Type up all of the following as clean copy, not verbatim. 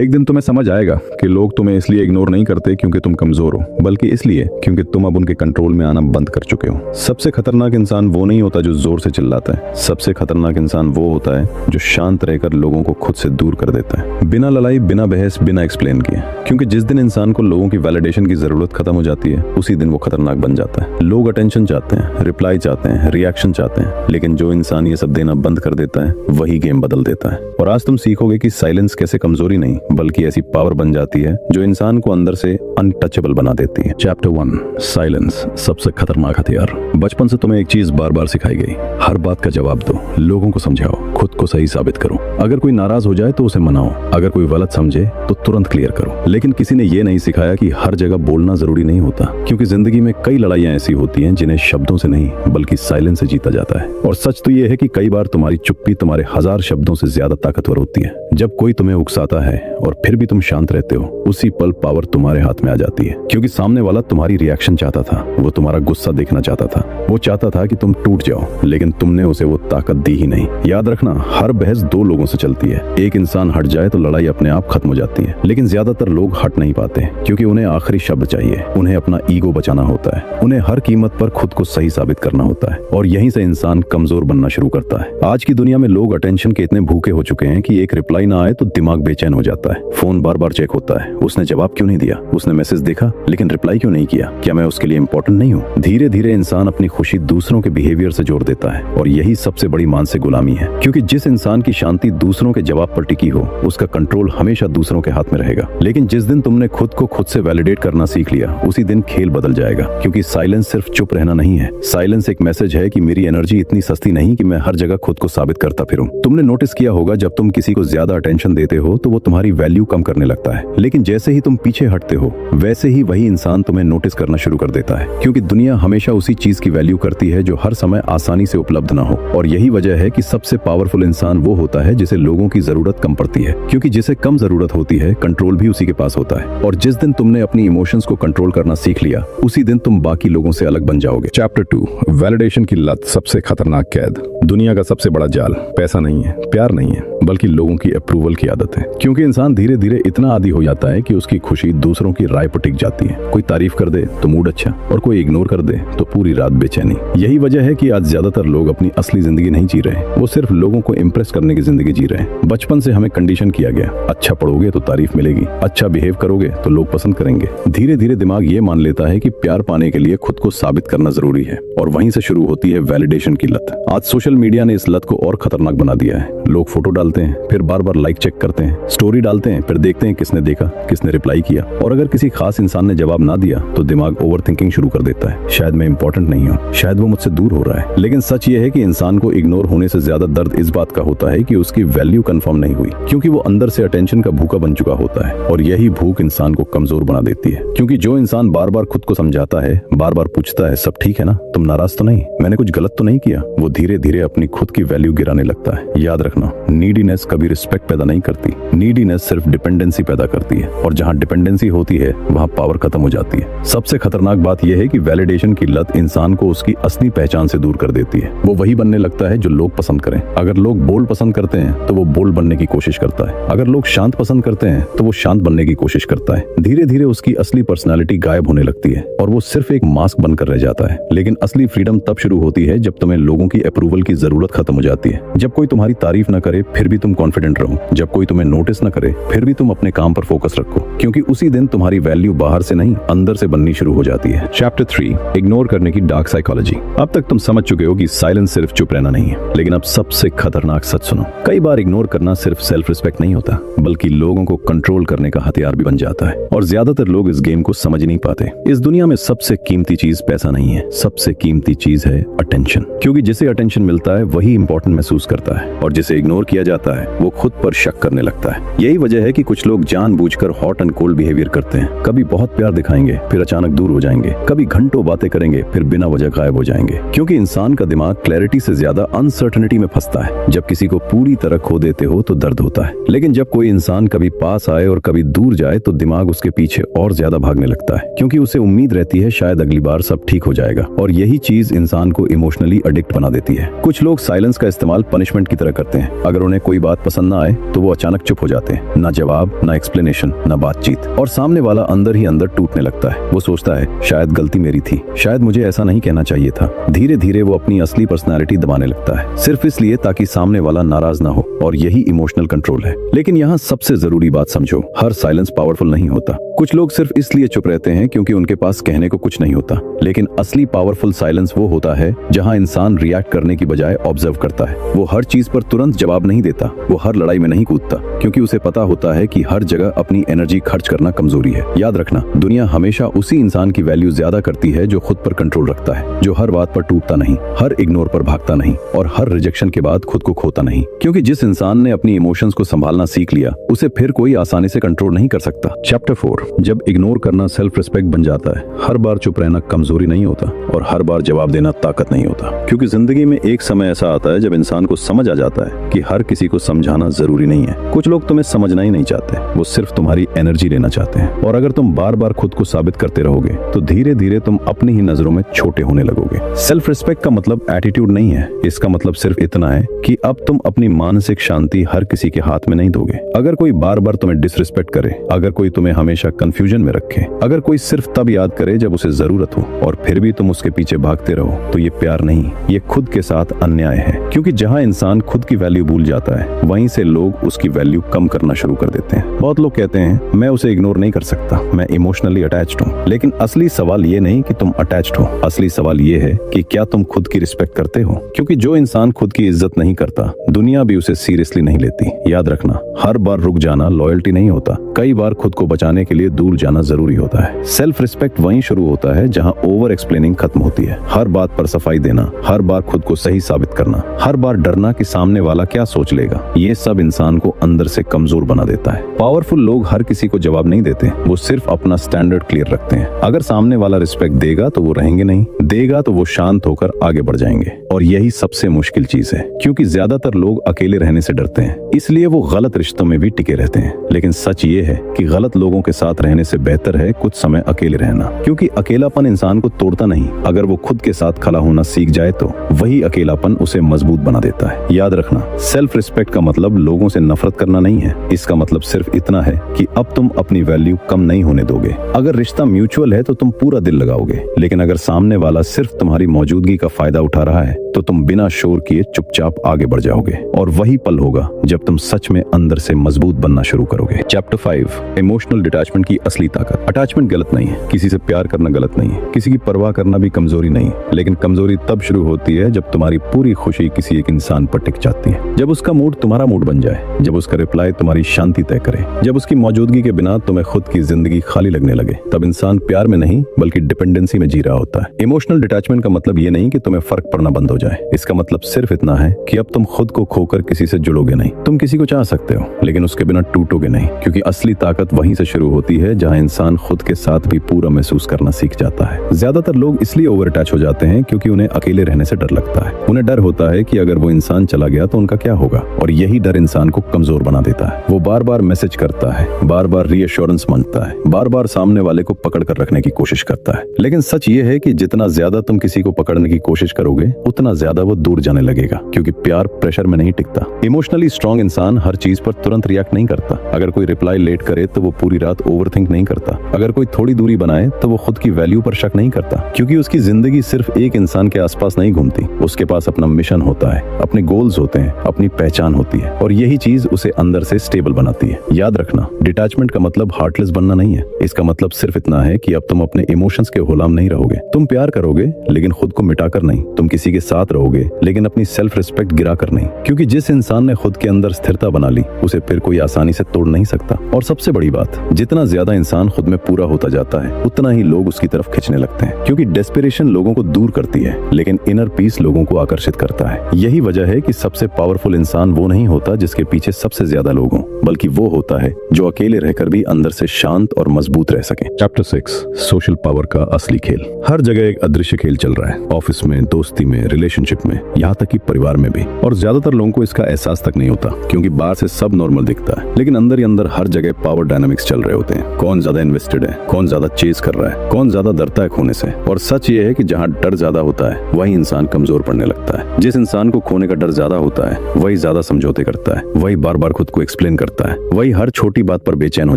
एक दिन तुम्हें समझ आएगा कि लोग तुम्हें इसलिए इग्नोर नहीं करते क्योंकि तुम कमजोर हो, बल्कि इसलिए क्योंकि तुम अब उनके कंट्रोल में आना बंद कर चुके हो। सबसे खतरनाक इंसान वो नहीं होता जो जोर से चिल्लाता है, सबसे खतरनाक इंसान वो होता है जो शांत रहकर लोगों को खुद से दूर कर देता है, बिना लड़ाई, बिना बहस, बिना एक्सप्लेन किए। क्योंकि जिस दिन इंसान को लोगों की वैलिडेशन की जरूरत खत्म हो जाती है, उसी दिन वो खतरनाक बन जाता है। लोग अटेंशन चाहते हैं, रिप्लाई चाहते हैं, रिएक्शन चाहते हैं, लेकिन जो इंसान ये सब देना बंद कर देता है वही गेम बदल देता है। और आज तुम सीखोगे कि साइलेंस कैसे कमजोरी नहीं बल्कि ऐसी पावर बन जाती है जो इंसान को अंदर से अनटचेबल बना देती है। चैप्टर 1, साइलेंस, सबसे खतरनाक हथियार। बचपन से तुम्हें एक चीज बार बार सिखाई गई, हर बात का जवाब दो, लोगों को समझाओ, खुद को सही साबित करो। अगर कोई नाराज हो जाए तो उसे मनाओ, अगर कोई गलत समझे तो तुरंत क्लियर करो। लेकिन किसी ने ये नहीं सिखाया कि हर जगह बोलना जरूरी नहीं होता, क्योंकि जिंदगी में कई लड़ाइयां ऐसी होती हैं जिन्हें शब्दों से नहीं बल्कि साइलेंस से जीता जाता है। और सच तो ये है कि कई बार तुम्हारी चुप्पी तुम्हारे 1000 शब्दों से ज्यादा ताकतवर होती है। जब कोई तुम्हें उकसाता है और फिर भी तुम शांत रहते हो, उसी पल पावर तुम्हारे हाथ में आ जाती है। क्योंकि सामने वाला तुम्हारी रिएक्शन चाहता था, वो तुम्हारा गुस्सा देखना चाहता था, वो चाहता था कि तुम टूट जाओ, लेकिन तुमने उसे वो ताकत दी ही नहीं। याद रखना, हर बहस 2 लोगों से चलती है। एक इंसान हट जाए तो लड़ाई अपने आप खत्म हो जाती है, लेकिन ज्यादातर लोग हट नहीं पाते क्योंकि उन्हें आखिरी शब्द चाहिए, उन्हें अपना ईगो बचाना होता है, उन्हें हर कीमत पर खुद को सही साबित करना होता है, और यहीं से इंसान कमजोर बनना शुरू करता है। आज की दुनिया में लोग अटेंशन के इतने भूखे हो चुके हैं कि एक रिप्लाई ना आए तो दिमाग बेचैन हो जाता है। फोन बार बार चेक होता है, उसने जवाब क्यों नहीं दिया, उसने मैसेज देखा लेकिन रिप्लाई क्यों नहीं किया, क्या मैं उसके लिए इंपॉर्टेंट नहीं हूँ। धीरे धीरे इंसान अपनी खुशी दूसरों के बिहेवियर से जोड़ देता है, और यही सबसे बड़ी मानसिक गुलामी है। क्योंकि जिस इंसान की शांति दूसरों के जवाब पर टिकी हो, उसका कंट्रोल हमेशा दूसरों के हाथ में रहेगा। लेकिन जिस दिन तुमने खुद को खुद से वैलिडेट करना सीख लिया, उसी दिन खेल बदल जाएगा। क्योंकि साइलेंस सिर्फ चुप रहना नहीं है, साइलेंस एक मैसेज है कि मेरी एनर्जी इतनी सस्ती नहीं कि मैं हर जगह खुद को साबित करता फिरूं। तुमने नोटिस किया होगा, जब तुम किसी को ज्यादा अटेंशन देते हो तो वो तुम्हारी वैल्यू कम करने लगता है, लेकिन जैसे ही तुम पीछे हटते हो वैसे ही वही इंसान तुम्हें नोटिस करना शुरू कर देता है। क्योंकि दुनिया हमेशा उसी चीज की वैल्यू करती है जो हर समय आसानी से उपलब्ध ना हो। और यही वजह है कि सबसे पावरफुल इंसान वो होता है जिसे लोगों की जरूरत कम पड़ती है, क्योंकि जिसे कम जरूरत होती है कंट्रोल भी उसी के पास होता है। और जिस दिन तुमने अपनी इमोशंस को कंट्रोल करना सीख लिया, उसी दिन तुम बाकी लोगों से अलग बन जाओगे। चैप्टर 2, वैलिडेशन की लत, सबसे खतरनाक कैद। दुनिया का सबसे बड़ा जाल पैसा नहीं है, प्यार नहीं है, बल्कि लोगों की अप्रूवल की आदत है। क्योंकि इंसान धीरे धीरे इतना आदी हो जाता है कि उसकी खुशी दूसरों की राय पर टिक जाती है। कोई तारीफ कर दे तो मूड अच्छा, और कोई इग्नोर कर दे तो पूरी रात बेचैनी। यही वजह है कि आज ज्यादातर लोग अपनी असली जिंदगी नहीं जी रहे, वो सिर्फ लोगों को इम्प्रेस करने की जिंदगी जी रहे हैं। बचपन से हमें कंडीशन किया गया, अच्छा पढ़ोगे तो तारीफ मिलेगी, अच्छा बिहेव करोगे तो लोग पसंद करेंगे। धीरे धीरे दिमाग ये मान लेता है कि प्यार पाने के लिए खुद को साबित करना जरूरी है, और वहीं से शुरू होती है वैलिडेशन की लत। आज सोशल मीडिया ने इस लत को और खतरनाक बना दिया है। लोग फोटो डालते हैं, फिर बार बार लाइक चेक करते हैं, स्टोरी डालते हैं, फिर देखते हैं किसने देखा, किसने रिप्लाई किया, और अगर किसी खास इंसान ने जवाब ना दिया तो दिमाग ओवरथिंकिंग शुरू कर देता है। शायद मैं इंपॉर्टेंट नहीं हूँ, शायद वो मुझसे दूर हो रहा है। लेकिन सच ये है कि इंसान को इग्नोर होने से ज्यादा दर्द इस बात का होता है कि उसकी वैल्यू कंफर्म नहीं हुई, क्योंकि वो अंदर से अटेंशन का भूखा बन चुका होता है, और यही भूख इंसान को कमजोर बना देती है। क्योंकि जो इंसान बार बार खुद को समझाता है, बार बार पूछता है सब ठीक है ना, तुम नाराज तो नहीं, मैंने कुछ गलत तो नहीं किया, वो धीरे धीरे अपनी खुद की वैल्यू गिराने लगता है। याद रखना, नीडीनेस कभी रिस्पेक्ट पैदा नहीं करती, नीडीनेस सिर्फ डिपेंडेंसी पैदा करती है, और जहाँ डिपेंडेंसी होती है वहाँ पावर खत्म हो जाती है। सबसे खतरनाक बात यह है कि वैलिडेशन की लत इंसान को उसकी असली पहचान से दूर कर देती है। वो वही बनने लगता है जो लोग पसंद करें। अगर लोग बोल्ड पसंद करते हैं तो वो बोल्ड बनने की कोशिश करता है, अगर लोग शांत पसंद करते हैं तो वो शांत बनने की कोशिश करता है। धीरे धीरे उसकी असली पर्सनालिटी गायब होने लगती है, और वो सिर्फ एक मास्क बनकर रह जाता है। लेकिन असली फ्रीडम तब शुरू होती है जब तुम्हें लोगों की अप्रूवल की जरूरत खत्म हो जाती है, जब कोई तुम्हारी तारीफ न करे फिर भी तुम कॉन्फिडेंट रहो, जब कोई तुम्हें नोटिस न करे फिर भी तुम अपने काम पर फोकस रखो, क्योंकि उसी दिन तुम्हारी वैल्यू बाहर से नहीं अंदर से बननी शुरू हो जाती है। चैप्टर 3, इग्नोर करने की डार्क साइकोलॉजी। अब तक तुम समझ चुके हो कि साइलेंस सिर्फ चुप रहना नहीं है, लेकिन अब सबसे खतरनाक सच सुनो। कई बार इग्नोर करना सिर्फ सेल्फ रिस्पेक्ट नहीं होता, बल्कि लोगों को कंट्रोल करने का हथियार भी बन जाता है। और ज्यादातर लोग इस गेम को समझ नहीं पाते। इस दुनिया में सबसे कीमती चीज पैसा नहीं है, सबसे कीमती चीज है अटेंशन। क्योंकि जिसे अटेंशन मिलता है वही इंपॉर्टेंट महसूस करता है, और जिसे इग्नोर किया जाता है वो खुद पर शक करने लगता है। यही वजह है कि कुछ लोग जानबूझकर हॉट एंड कोल्ड बिहेवियर करते हैं। कभी बहुत प्यार दिखाएंगे, फिर अचानक दूर हो जाएंगे, कभी घंटों बातें करेंगे, फिर बिना वजह गायब हो जाएंगे। क्योंकि इंसान का दिमाग क्लैरिटी से ज्यादा अनसर्टेनिटी में फंसता है। जब किसी को पूरी तरह खो देते हो तो दर्द होता है, लेकिन जब कोई इंसान कभी पास आए और कभी दूर जाए तो दिमाग उसके पीछे और ज्यादा भागने लगता है, क्योंकि उसे उम्मीद रहती है शायद अगली बार सब ठीक हो जाएगा। और यही चीज इंसान को इमोशनली एडिक्ट बना देती है। कुछ लोग साइलेंस का इस्तेमाल पनिशमेंट की तरह करते हैं। अगर उन्हें कोई बात पसंद ना आए तो वो अचानक चुप हो जाते हैं, ना जवाब, ना एक्सप्लेनेशन, ना बातचीत, और सामने वाला अंदर ही अंदर टूटने लगता है। वो सोचता है शायद गलती मेरी थी, शायद मुझे ऐसा नहीं कहना चाहिए था। धीरे धीरे वो अपनी असली पर्सनालिटी दबाने लगता है, सिर्फ इसलिए ताकि सामने वाला नाराज ना हो, और यही इमोशनल कंट्रोल है। लेकिन यहाँ सबसे जरूरी बात समझो, हर साइलेंस पावरफुल नहीं होता। कुछ लोग सिर्फ इसलिए चुप रहते हैं क्योंकि उनके पास कहने को कुछ नहीं होता, लेकिन असली पावरफुल साइलेंस वो होता है जहां इंसान रिएक्ट करने की बजाय ऑब्जर्व करता है। वो हर चीज पर तुरंत जवाब नहीं देता, वो हर लड़ाई में नहीं कूदता, क्योंकि उसे पता होता है कि हर जगह अपनी एनर्जी खर्च करना कमजोरी है। याद रखना, दुनिया हमेशा उसी इंसान की वैल्यू ज्यादा करती है जो खुद पर कंट्रोल रखता है, जो हर बात पर टूटता नहीं, हर इग्नोर पर भागता नहीं, और हर रिजेक्शन के बाद खुद को खोता नहीं। क्योंकि जिस इंसान ने अपनी इमोशंस को संभालना सीख लिया, उसे फिर कोई आसानी से कंट्रोल नहीं कर सकता। चैप्टर 4, जब इग्नोर करना सेल्फ रिस्पेक्ट बन जाता है। हर बार चुप रहना कमजोरी नहीं होता, और हर बार जवाब देना ताकत नहीं होता, क्योंकि जिंदगी में एक समय ऐसा आता है जब इंसान को समझ आ जाता है कि हर किसी को समझाना जरूरी नहीं है। कुछ लोग तुम्हें समझना ही नहीं चाहते, वो सिर्फ तुम्हारी एनर्जी लेना चाहते हैं, और अगर तुम बार बार खुद को साबित करते रहोगे तो धीरे धीरे तुम अपनी ही नजरों में छोटे होने लगोगे। सेल्फ रिस्पेक्ट का मतलब एटीट्यूड नहीं है, इसका मतलब सिर्फ इतना है कि अब तुम अपनी मानसिक शांति हर किसी के हाथ में नहीं दोगे। अगर कोई बार बार तुम्हें डिसरिस्पेक्ट करे, अगर कोई तुम्हें हमेशा कंफ्यूजन में रखे, अगर कोई सिर्फ तब याद करे जब उसे जरूरत हो, और फिर भी तुम उसके पीछे भागते रहो, तो ये प्यार नहीं, ये खुद के साथ अन्याय है। क्योंकि जहां इंसान खुद की वैल्यू भूल जाता है, वहीं से लोग उसकी वैल्यू कम करना शुरू कर देते हैं। बहुत लोग कहते हैं मैं उसे इग्नोर नहीं कर सकता, मैं इमोशनली अटैच्ड हूँ। लेकिन असली सवाल ये नहीं कि तुम अटैच्ड हो, असली सवाल ये है कि क्या तुम खुद की रिस्पेक्ट करते हो। क्योंकि जो इंसान खुद की इज्जत नहीं करता, दुनिया भी उसे सीरियसली नहीं लेती। याद रखना, हर बार रुक जाना लॉयल्टी नहीं होता, कई बार खुद को बचाने के लिए दूर जाना जरूरी होता है। सेल्फ रिस्पेक्ट वहीं शुरू होता है जहां ओवर एक्सप्लेनिंग खत्म होती है। हर बात पर सफाई देना, हर बार खुद को सही साबित करना, हर बार डरना कि सामने वाला क्या सोच लेगा, ये सब इंसान को अंदर से कमजोर बना देता है। पावरफुल लोग हर किसी को जवाब नहीं देते, वो सिर्फ अपना स्टैंडर्ड क्लियर रखते हैं। अगर सामने वाला रिस्पेक्ट देगा तो वो रहेंगे, नहीं देगा तो वो शांत होकर आगे बढ़ जाएंगे। और यही सबसे मुश्किल चीज है, क्योंकि ज्यादातर लोग अकेले रहने से डरते हैं, इसलिए वो गलत रिश्तों में भी टिके रहते हैं। लेकिन सच ये है कि गलत लोगों के साथ रहने से बेहतर है कुछ समय अकेले रहना, क्योंकि अकेलापन इंसान को तोड़ता नहीं, अगर वो खुद के साथ खड़ा होना सीख जाए तो वही अकेलापन उसे मजबूत बना देता है। याद रखना, सेल्फ रिस्पेक्ट का मतलब लोगों से नफरत करना नहीं है, इसका मतलब सिर्फ इतना है कि अब तुम अपनी वैल्यू कम नहीं होने दोगे। अगर रिश्ता म्यूचुअल है तो तुम पूरा दिल लगाओगे, लेकिन अगर सामने वाला सिर्फ तुम्हारी मौजूदगी का फायदा उठा रहा है तो तुम बिना शोर किए चुपचाप आगे बढ़ जाओगे, और वही पल होगा जब तुम सच में अंदर से मजबूत बनना शुरू करोगे। चैप्टर 5, इमोशनल डिटैचमेंट की असली ताकत। अटैचमेंट गलत नहीं है, किसी से प्यार करना गलत नहीं है, किसी की परवाह करना भी कमजोरी नहीं है, लेकिन कमजोरी तब शुरू होती है जब तुम्हारी पूरी खुशी किसी एक इंसान पर टिक जाती है, जब उसका मूड तुम्हारा मूड बन जाए, जब उसका रिप्लाई तुम्हारी शांति तय करे, जब उसकी मौजूदगी के बिना तुम्हें खुद की जिंदगी खाली लगने लगे। तब इंसान प्यार में नहीं बल्कि डिपेंडेंसी में जी रहा होता है। इमोशनल डिटैचमेंट का मतलब ये नहीं कि तुम्हें फर्क पड़ना बंद हो जाए, इसका मतलब सिर्फ इतना है कि अब तुम खुद को खोकर किसी से जुड़ोगे नहीं। तुम किसी को चाह सकते हो, लेकिन उसके बिना टूटोगे नहीं, क्योंकि असली ताकत वहीं से शुरू होती है जहां इंसान खुद के साथ भी पूरा महसूस करना सीख जाता है। ज्यादातर लोग इसलिए ओवर अटैच हो जाते हैं क्योंकि उन्हें अकेले रहने से डर लगता है। उन्हें डर होता है कि अगर वो इंसान चला गया तो उनका क्या होगा, और यही डर इंसान को कमजोर बना देता है। वो बार बार मैसेज करता है, बार बार रीअश्योरेंस मांगता है, बार बार सामने वाले को पकड़ कर रखने की कोशिश करता है। लेकिन सच ये है कि जितना ज्यादा तुम किसी को पकड़ने की कोशिश करोगे, उतना ज्यादा वो दूर जाने लगेगा, क्योंकि प्यार प्रेशर में नहीं टिकता। इमोशनली स्ट्रॉन्ग इंसान हर चीज पर तुरंत रिएक्ट नहीं करता। अगर कोई रिप्लाई लेट करे तो वो पूरी रात ओवरथिंक नहीं करता। अगर कोई थोड़ी दूरी बनाए तो वो खुद की वैल्यू पर शक नहीं करता, क्योंकि उसकी जिंदगी सिर्फ एक इंसान के आसपास नहीं घूमती। उसके पास अपना मिशन होता है, अपने गोल्स होते हैं, अपनी पहचान होती है, और यही चीज उसे अंदर से स्टेबल बनाती है। याद रखना, डिटैचमेंट का मतलब हार्टलेस बनना नहीं है, इसका मतलब सिर्फ इतना है कि अब तुम अपने इमोशंस के गुलाम नहीं रहोगे। तुम प्यार करोगे लेकिन खुद को मिटाकर नहीं, तुम किसी के साथ रहोगे लेकिन अपनी सेल्फ रिस्पेक्ट गिराकर नहीं, क्योंकि जिस इंसान ने खुद के अंदर स्थिरता बना ली, उसे फिर कोई आसानी से तोड़ नहीं सकता। और सबसे बड़ी बात, जितना ज्यादा इंसान खुद में पूरा होता जाता है, उतना ही लोग उसकी तरफ खिंचने लगते हैं, क्योंकि डेस्परेशन लोगों को दूर करती है लेकिन इनर पीस लोगों को आकर्षित करता है। यही वजह है कि सबसे पावरफुल इंसान वो नहीं होता जिसके पीछे सबसे ज्यादा लोग हों, बल्कि वो होता है जो अकेले रहकर भी अंदर से शांत और मजबूत रह सके। चैप्टर 6, सोशल पावर का असली खेल। हर जगह एक अदृश्य खेल चल रहा है, ऑफिस में, दोस्ती में, रिलेशनशिप में, यहाँ तक कि परिवार में भी। और ज्यादातर लोगों को इसका एहसास तक नहीं होता, क्योंकि बाहर से सब नॉर्मल दिखता है, लेकिन अंदर ही अंदर हर जगह पावर डायनामिक्स चल रहे होते हैं। कौन ज्यादा इन्वेस्टेड है, कौन ज्यादा चेज कर रहा है, कौन ज्यादा डरता है खोने से। और सच ये है कि जहाँ डर ज्यादा होता है वही इंसान कमजोर पड़ने लगता है। जिस इंसान को खोने का डर ज्यादा होता है वही ज्यादा समझौते करता है, वही बार बार खुद को एक्सप्लेन करता है, लगता है, वही हर छोटी बात पर बेचैन हो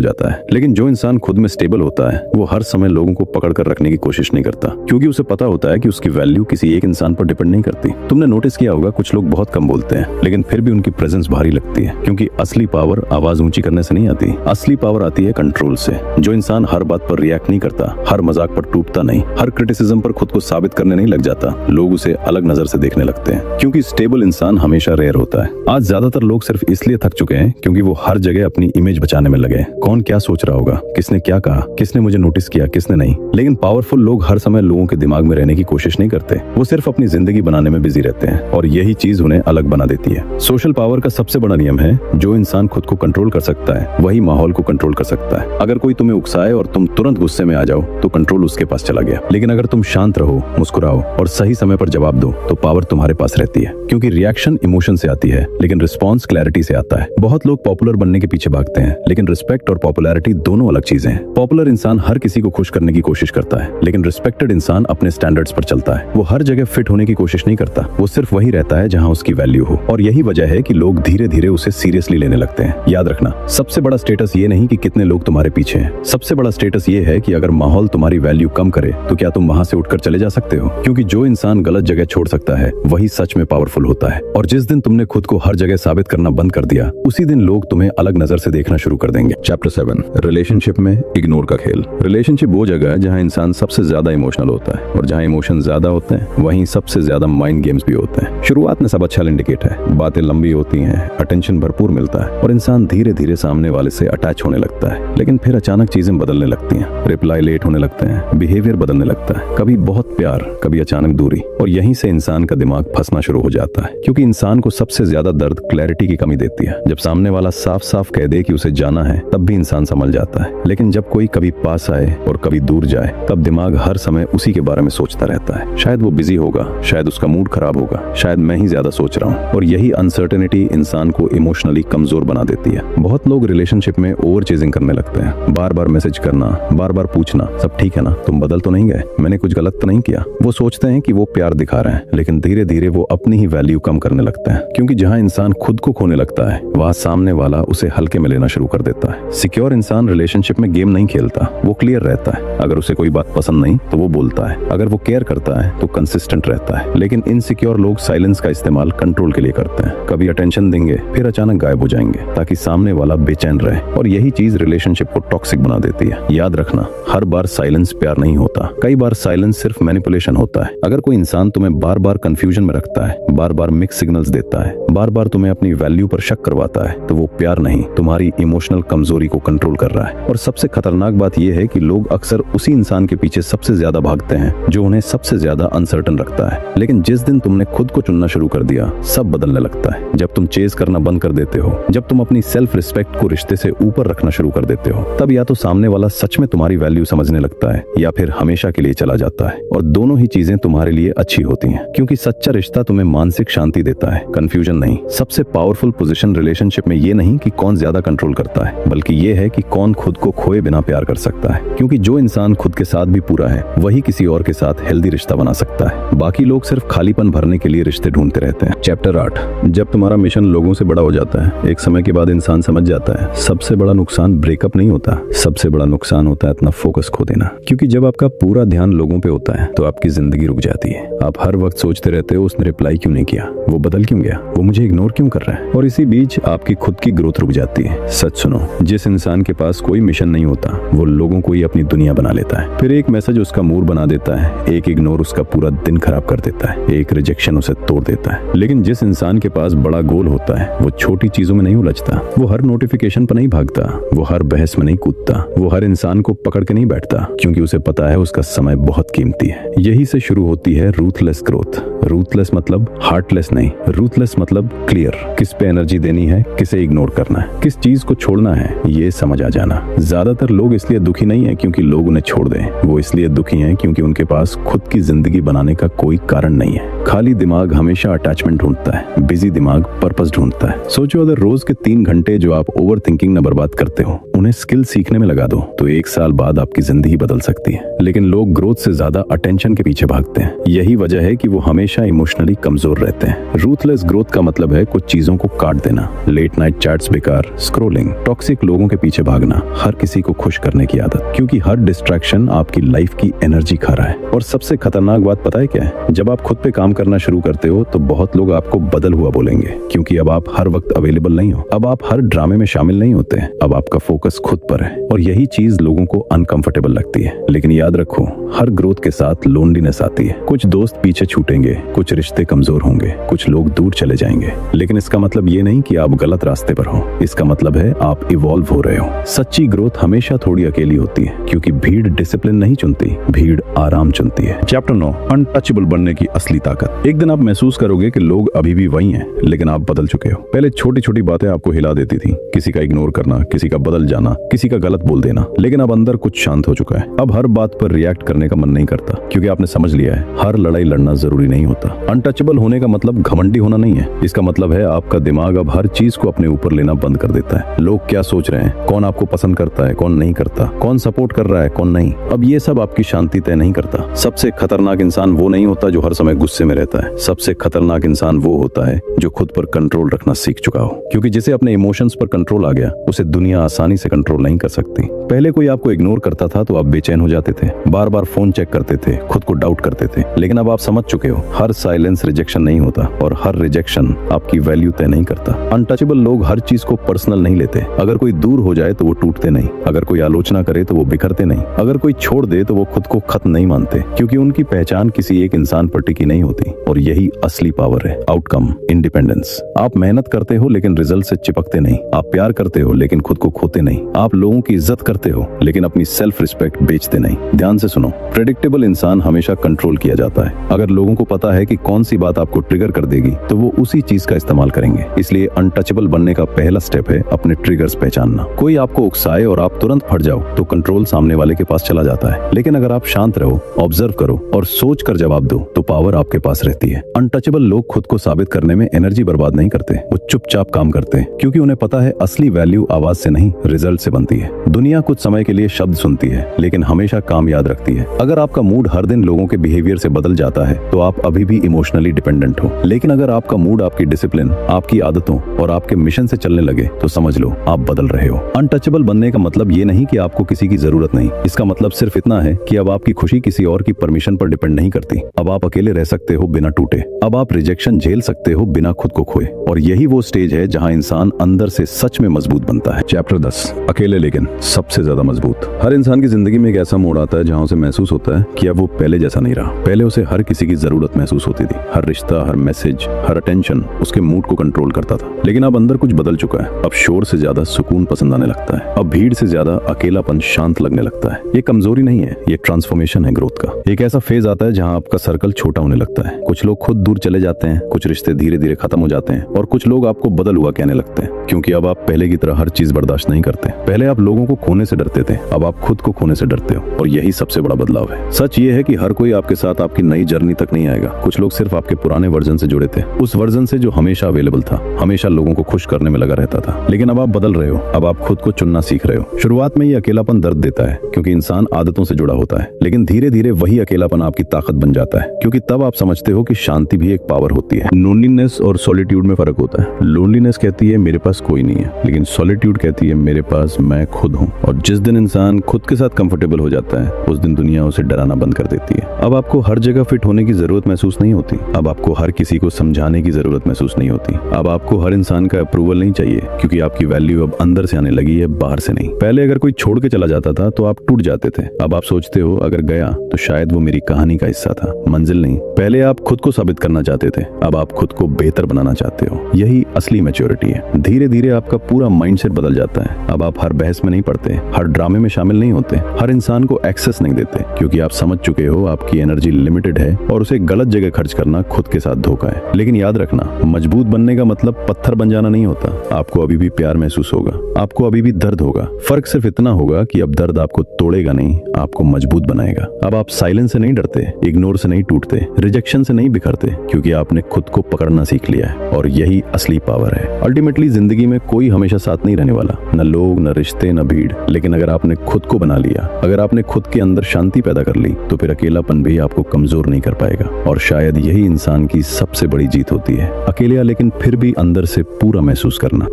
जाता है। लेकिन जो इंसान खुद में स्टेबल होता है वो हर समय लोगों को पकड़ कर रखने की कोशिश नहीं करता, क्योंकि उसे पता होता है कि उसकी वैल्यू किसी एक इंसान पर डिपेंड नहीं करती। तुमने नोटिस किया होगा कुछ लोग बहुत कम बोलते हैं लेकिन फिर भी उनकी प्रेजेंस भारी लगती है, क्योंकि असली पावर आवाज ऊंची करने से नहीं आती, असली पावर आती है कंट्रोल से। जो इंसान हर बात पर रिएक्ट नहीं करता, हर मजाक पर टूटता नहीं, हर क्रिटिसिज्म पर खुद को साबित करने नहीं लग जाता, लोग उसे अलग नजर से देखने लगते हैं, क्योंकि स्टेबल इंसान हमेशा रेयर होता है। आज ज्यादातर लोग सिर्फ इसलिए थक चुके हैं क्योंकि वो हर जगह अपनी इमेज बचाने में लगे। कौन क्या सोच रहा होगा, किसने क्या कहा, किसने मुझे नोटिस किया, किसने नहीं। लेकिन पावरफुल लोग हर समय लोगों के दिमाग में रहने की कोशिश नहीं करते, वो सिर्फ अपनी जिंदगी बनाने में बिजी रहते हैं, और यही चीज उन्हें अलग बना देती है। सोशल पावर का सबसे बड़ा नियम है, जो इंसान खुद को कंट्रोल कर सकता है वही माहौल को कंट्रोल कर सकता है। अगर कोई तुम्हें उकसाए और तुम तुरंत गुस्से में आ जाओ तो कंट्रोल उसके पास चला गया, लेकिन अगर तुम शांत रहो, मुस्कुराओ और सही समय पर जवाब दो तो पावर तुम्हारे पास रहती है, क्योंकि रिएक्शन इमोशन से आती है लेकिन रिस्पॉन्स क्लैरिटी से आता है। बहुत लोग पॉपुलर बनने के पीछे भागते हैं, लेकिन रिस्पेक्ट और पॉपुलैरिटी दोनों अलग चीजें हैं। पॉपुलर इंसान हर किसी को खुश करने की कोशिश करता है, लेकिन रिस्पेक्टेड इंसान अपने स्टैंडर्ड्स पर चलता है। वो हर जगह फिट होने की कोशिश नहीं करता, वो सिर्फ वही रहता है जहां उसकी वैल्यू हो, और यही वजह है कि लोग धीरे धीरे उसे सीरियसली लेने लगते हैं। याद रखना, सबसे बड़ा स्टेटस ये नहीं कि कितने लोग तुम्हारे पीछे हैं, सबसे बड़ा स्टेटस ये है कि अगर माहौल तुम्हारी वैल्यू कम करे तो क्या तुम वहां से उठकर चले जा सकते हो, क्योंकि जो इंसान गलत जगह छोड़ सकता है वही सच में पावरफुल होता है। और जिस दिन तुमने खुद को हर जगह साबित करना बंद कर दिया, उसी दिन लोग तुम्हें अलग नजर से देखना शुरू कर देंगे। चैप्टर 7, रिलेशनशिप में इग्नोर का खेल। रिलेशनशिप वो जगह है जहां इंसान सबसे ज्यादा इमोशनल होता है, और जहां इमोशन ज्यादा होते हैं वहीं सबसे ज्यादा माइंड गेम्स भी होते हैं। शुरुआत में सब अच्छा इंडिकेट है, बातें लंबी होती हैं, अटेंशन भरपूर मिलता है और इंसान धीरे धीरे सामने वाले से अटैच होने लगता है। लेकिन फिर अचानक चीजें बदलने लगती हैं, रिप्लाई लेट होने लगते हैं, बिहेवियर बदलने लगता है, कभी बहुत प्यार, कभी अचानक दूरी, और यहीं से इंसान का दिमाग फंसना शुरू हो जाता है। क्योंकि इंसान को सबसे ज्यादा दर्द क्लैरिटी की कमी देती है। जब सामने वाला साफ साफ कह दे कि उसे जाना है तब भी इंसान संभल जाता है, लेकिन जब कोई कभी पास आए और कभी दूर जाए तब दिमाग हर समय उसी के बारे में सोचता रहता है। शायद वो बिजी होगा, शायद उसका मूड खराब होगा, शायद मैं ही ज्यादा सोच रहा हूँ, और यही अनसर्टेनिटी इंसान को इमोशनली कमजोर बना देती है। बहुत लोग रिलेशनशिप में ओवर चेजिंग करने लगते हैं, बार बार मैसेज करना, बार बार पूछना सब ठीक है ना, तुम बदल तो नहीं गए, मैंने कुछ गलत तो नहीं किया। वो सोचते हैं कि वो प्यार दिखा रहे हैं, लेकिन धीरे धीरे वो अपनी ही वैल्यू कम करने लगते हैं, क्योंकि जहां इंसान खुद को खोने लगता है वहां सामने वाला उसे हल्के में लेना शुरू कर देता है। सिक्योर इंसान रिलेशनशिप में गेम नहीं खेलता, वो क्लियर रहता है। अगर उसे कोई बात पसंद नहीं तो वो बोलता है, अगर वो केयर करता है तो कंसिस्टेंट रहता है। लेकिन इनसिक्योर लोग साइलेंस का इस्तेमाल कंट्रोल के लिए करते हैं, कभी अटेंशन देंगे फिर अचानक गायब हो जाएंगे ताकि सामने वाला बेचैन रहे, और यही चीज रिलेशनशिप को टॉक्सिक बना देती है। याद रखना, हर बार साइलेंस प्यार नहीं होता, कई बार साइलेंस सिर्फ मैनिपुलेशन होता है। अगर कोई इंसान तुम्हें बार बार कंफ्यूजन में रखता है, बार बार मिक्स सिग्नल्स देता है, बार बार तुम्हें अपनी वैल्यू पर शक करवाता है, तो वो प्यार नहीं, तुम्हारी इमोशनल कमजोरी को कंट्रोल कर रहा है। और सबसे खतरनाक बात यह है कि लोग अक्सर उसी इंसान के पीछे सबसे ज्यादा भागते हैं जो उन्हें सबसे ज्यादा अनसर्टन रखता है। लेकिन जिस दिन तुमने खुद को चुनना शुरू कर दिया, सब बदलने लगता है। जब तुम चेज करना बंद कर देते हो, जब तुम अपनी सेल्फ रिस्पेक्ट को रिश्ते से ऊपर रखना शुरू कर देते हो, तब या तो सामने वाला सच में तुम्हारी वैल्यू समझने लगता है या फिर हमेशा के लिए चला जाता है। और दोनों ही चीजें तुम्हारे लिए अच्छी होती हैं, क्योंकि सच्चा रिश्ता तुम्हें मानसिक शांति देता है, कंफ्यूजन नहीं। सबसे पावरफुल पोजीशन रिलेशनशिप में ये नहीं कि कौन ज्यादा कंट्रोल करता है, बल्कि ये है कि कौन खुद को खोए बिना प्यार कर सकता है। क्योंकि जो इंसान खुद के साथ भी पूरा है वही किसी और के साथ हेल्दी रिश्ता बना सकता है। बाकी लोग सिर्फ खालीपन भरने के लिए रिश्ते ढूंढते रहते हैं। चैप्टर 8, जब तुम्हारा मिशन लोगों से बड़ा हो जाता है, एक समय के बाद इंसान समझ जाता है सबसे बड़ा नुकसान ब्रेकअप नहीं होता, सबसे बड़ा नुकसान होता है अपना फोकस खो देना। क्योंकि जब आपका पूरा ध्यान लोगों पे होता है तो आपकी जिंदगी रुक जाती है। आप हर वक्त सोचते रहते हो उसने रिप्लाई क्यों नहीं किया, वो बदल क्यों गया, वो मुझे इग्नोर क्यों कर रहा है, और इसी बीच आपकी खुद की ग्रोथ रुक जाती है। सच सुनो, जिस इंसान के पास कोई मिशन नहीं होता वो लोगों को ही अपनी दुनिया बना लेता है। फिर एक मैसेज उसका मूड बना देता है, एक इग्नोर उसका पूरा दिन खराब कर देता है, एक रिजेक्शन उसे तोड़ देता है। लेकिन जिस इंसान के पास बड़ा गोल होता है वो छोटी चीजों में नहीं उलझता, वो हर नोटिफिकेशन पर नहीं भागता, वो हर बहस में नहीं कूदता, वो हर इंसान को पकड़ के नहीं बैठता, क्योंकि उसे पता है उसका समय बहुत कीमती है। यही से शुरू होती है रूथलेस ग्रोथ। रूथलेस मतलब हार्टलेस नहीं, रूथलेस मतलब क्लियर, किस पे एनर्जी देनी है, किसे इग्नोर करना है, किस चीज को छोड़ना है, ये समझ आ जाना। ज्यादातर लोग इसलिए दुखी नहीं है क्योंकि लोग उन्हें छोड़ दें, वो इसलिए दुखी हैं क्योंकि उनके पास खुद की जिंदगी बनाने का कोई कारण नहीं है। खाली दिमाग हमेशा अटैचमेंट ढूंढता है, बिजी दिमाग पर्पस ढूंढता है। सोचो, अगर रोज के 3 घंटे जो आप ओवर थिंकिंग में बर्बाद करते हो उन्हें स्किल सीखने में लगा दो तो 1 साल बाद आपकी जिंदगी बदल सकती है। लेकिन लोग ग्रोथ से ज्यादा अटेंशन के पीछे भागते हैं। यही वजह है कि वो हमेशा इमोशनली कमजोर रहते हैं। रूथलेस ग्रोथ का मतलब है कुछ चीजों को काट देना, लेट नाइट चैट चैट्स बेकार, स्क्रॉलिंग, टॉक्सिक लोगों के पीछे भागना, हर किसी को खुश करने की आदत, क्योंकि हर डिस्ट्रैक्शन आपकी लाइफ की एनर्जी खा रहा है। और सबसे खतरनाक बात पता है क्या है? जब आप खुद पे काम करना शुरू करते हो तो बहुत लोग आपको बदल हुआ बोलेंगे, क्योंकि अब आप हर वक्त अवेलेबल नहीं हो, अब आप हर ड्रामे में शामिल नहीं होते, अब आपका फोकस खुद पर है। और यही चीज लोगों को अनकंफर्टेबल लगती है। लेकिन याद रखो, हर ग्रोथ के साथ लोनलीनेस आती है। कुछ दोस्त पीछे छूटेंगे, कुछ रिश्ते कमजोर होंगे, कुछ लोग दूर चले जाएंगे, लेकिन इसका मतलब ये नहीं कि आप गलत रास्ते पर हो। इसका मतलब है आप इवॉल्व हो रहे हो। सच्ची ग्रोथ हमेशा थोड़ी अकेली होती है, क्योंकि भीड़ डिसिप्लिन नहीं चुनती, भीड़ आराम चुनती है। चैप्टर 9, अनटचेबल बनने की असली ताकत। एक दिन आप महसूस करोगे कि लोग अभी भी वही हैं, लेकिन आप बदल चुके हो। पहले छोटी छोटी बातें आपको हिला देती थी, किसी का इग्नोर करना, किसी का बदल जाना, किसी का गलत बोल देना, लेकिन अब अंदर कुछ शांत हो चुका है। अब हर बात पर रिएक्ट करने का मन नहीं करता, क्योंकि आपने समझ लिया है हर लड़ाई लड़ना जरूरी नहीं होता। अनटचेबल होने का मतलब घमंडी होना नहीं है। इसका मतलब है आपका दिमाग अब हर चीज को अपने ऊपर लेना बंद कर देता है। लोग क्या सोच रहे हैं, कौन आपको पसंद करता है, कौन नहीं करता, कौन सपोर्ट कर रहा है, कौन नहीं, अब ये सब आपकी शांति तय नहीं करता। सबसे खतरनाक इंसान वो नहीं होता जो हर समय गुस्से में रहता है। सबसे खतरनाक इंसान वो होता है जो खुद पर कंट्रोल रखना सीख चुका हो, क्योंकि जिसे अपने इमोशंस पर कंट्रोल आ गया, उसे दुनिया आसानी से कंट्रोल नहीं कर सकती। पहले कोई आपको इग्नोर करता था तो आप बेचैन हो जाते थे, बार बार फोन चेक करते थे, खुद को डाउट करते थे, लेकिन अब आप समझ चुके हो हर साइलेंस रिजेक्शन नहीं होता और हर रिजेक्शन आपकी वैल्यू तय नहीं करता। अनटचेबल लोग हर चीज को पर्सनल नहीं लेते। अगर कोई दूर हो जाए तो वो टूटते नहीं, अगर कोई आलोचना करे तो वो बिखरते नहीं, अगर कोई छोड़ दे तो वो खुद को खत्म नहीं मानते, क्योंकि उनकी पहचान किसी एक इंसान पर टिकी नहीं होती। और यही असली पावर है, आउटकम इंडिपेंडेंस। आप मेहनत करते हो लेकिन रिजल्ट से चिपकते नहीं, आप प्यार करते हो लेकिन खुद को खोते नहीं, आप लोगों की इज्जत करते हो लेकिन अपनी सेल्फ रिस्पेक्ट बेचते नहीं। ध्यान से सुनो, प्रेडिक्टेबल इंसान हमेशा कंट्रोल किया जाता है। अगर लोगों को पता है कि कौन सी बात आपको ट्रिगर कर देगी तो वो उसी चीज का इस्तेमाल करेंगे। इसलिए अनटचेबल बनने का पहला स्टेप है अपने ट्रिगर्स पहचानना। कोई आपको उकसाए और आप तुरंत फट जाओ तो कंट्रोल सामने वाले के पास चला जाता है, लेकिन अगर आप शांत रहो, ऑब्जर्व करो और सोच कर जवाब दो तो पावर आपके पास रहती है। अनटचेबल लोग खुद को साबित करने में एनर्जी बर्बाद नहीं करते, वो चुपचाप काम करते हैं, क्योंकि उन्हें पता है असली वैल्यू आवाज से नहीं रिजल्ट से बनती है। दुनिया कुछ समय के लिए शब्द सुनती है लेकिन हमेशा काम याद रखती है। अगर आपका मूड हर दिन लोगों के बिहेवियर से बदल जाता है तो आप अभी भी इमोशनली डिपेंडेंट हो, लेकिन अगर आपका मूड आपकी डिसिप्लिन, आपकी आदतों और आपके मिशन से चलने लगे तो समझ लो आप बदल रहे हो। अनटचेबल बनने का मतलब ये नहीं कि आपको किसी की जरूरत नहीं, इसका मतलब सिर्फ इतना है कि अब आपकी खुशी किसी और की परमिशन पर डिपेंड नहीं करती। अब आप अकेले रह सकते हो बिना टूटे, अब आप रिजेक्शन झेल सकते हो बिना खुद को खोए। और यही वो स्टेज है जहां इंसान अंदर से सच में मजबूत बनता है। चैप्टर 10, अकेले लेकिन सबसे ज्यादा मजबूत। हर इंसान की जिंदगी में एक ऐसा मोड़ आता है जहां उसे महसूस होता है कि अब वो पहले जैसा नहीं रहा। पहले उसे हर किसी की जरूरत महसूस होती थी, हर रिश्ता, हर मैसेज, हर अटेंशन उसके मूड को कंट्रोल करता था। लेकिन अब अंदर कुछ बदल चुका है। अब शोर से ज्यादा सुकून पसंद आने लगता है, अब भीड़ से ज्यादा अकेलापन शांत लगने लगता है। ये कमजोरी नहीं है, ये ट्रांसफॉर्मेशन है ग्रोथ का। एक ऐसा फेज आता है जहां आपका सर्कल छोटा होने लगता है। कुछ लोग खुद दूर चले जाते हैं, कुछ रिश्ते धीरे धीरे खत्म हो जाते हैं और कुछ लोग आपको बदल हुआ कहने लगते हैं, क्योंकि अब आप पहले की तरह हर चीज बर्दाश्त नहीं करते। पहले आप लोगों को खोने से डरते थे, अब आप खुद को खोने से डरते हो। और यही सबसे बड़ा बदलाव है। सच ये है कि हर कोई आपके साथ आपकी नई जर्नी तक नहीं आएगा। कुछ लोग सिर्फ आपके पुराने वर्जन से जुड़े थे, उस वर्जन से जो हमेशा अवेलेबल था, हमेशा लोगों को खुश करने में लगा रहता था। लेकिन अब आप बदल रहे हो, अब आप खुद को चुनना सीख रहे हो। शुरुआत में ये अकेलापन दर्द देता है, क्योंकि इंसान आदतों से जुड़ा होता है, लेकिन धीरे धीरे वही अकेलापन आपकी ताकत बन जाता है, क्योंकि तब आप समझते हो कि शांति भी एक पावर होती है। लोनलीनेस और सॉलिट्यूड में फर्क होता है। लोनलीनेस कहती है मेरे पास कोई नहीं है, लेकिन सॉलिट्यूड कहती है मेरे पास मैं खुद हूँ। और जिस दिन इंसान खुद के साथ कंफर्टेबल हो जाता है, उस दिन दुनिया उसे डराना बंद कर देती है। अब आपको हर जगह फिट होने की जरूरत महसूस नहीं होती, अब आपको हर किसी को समझाने की जरूरत महसूस नहीं होती, अब आपको हर इंसान का अप्रूवल नहीं चाहिए, क्योंकि आपकी वैल्यू अब अंदर से आने लगी है, बाहर से नहीं। पहले अगर कोई छोड़ के चला जाता था तो आप टूट जाते थे, अब आप सोचते हो अगर गया तो शायद वो मेरी कहानी का हिस्सा था, मंजिल नहीं। पहले आप खुद को साबित करना चाहते थे, अब आप खुद को बेहतर बनाना चाहते हो। यही असली मैच्योरिटी है। धीरे धीरे आपका पूरा माइंडसेट बदल जाता है। अब आप हर बहस में नहीं पड़ते, हर ड्रामे में शामिल नहीं होते, हर इंसान को एक्सेस नहीं देते, क्योंकि आप समझ चुके हो आपकी एनर्जी लिमिटेड है और उसे गलत जगह खर्च करना खुद के साथ धोखा है। लेकिन याद रखना, मजबूत बनने का मतलब पत्थर बन जाना नहीं होता। आपको अभी भी प्यार महसूस होगा, आपको अभी भी दर्द होगा। फर्क सिर्फ इतना होगा कि अब दर्द आपको तोड़ेगा नहीं, आपको मजबूत बनाएगा। अब आप साइलेंस से नहीं डरते, इग्नोर से नहीं टूटते, रिजेक्शन से नहीं बिखरते, क्योंकि आपने खुद को पकड़ना सीख लिया है। और यही असली पावर है। अल्टीमेटली जिंदगी में कोई हमेशा साथ नहीं रहने वाला, न लोग, न रिश्ते, न भीड़। लेकिन अगर आपने खुद को बना लिया, अगर आपने खुद के अंदर शांति पैदा कर ली, तो फिर अकेलापन भी आपको कमजोर नहीं कर पाएगा। और शायद यही इंसान की सबसे बड़ी जीत होती है, अकेला लेकिन फिर भी अंदर से पूरा महसूस करना।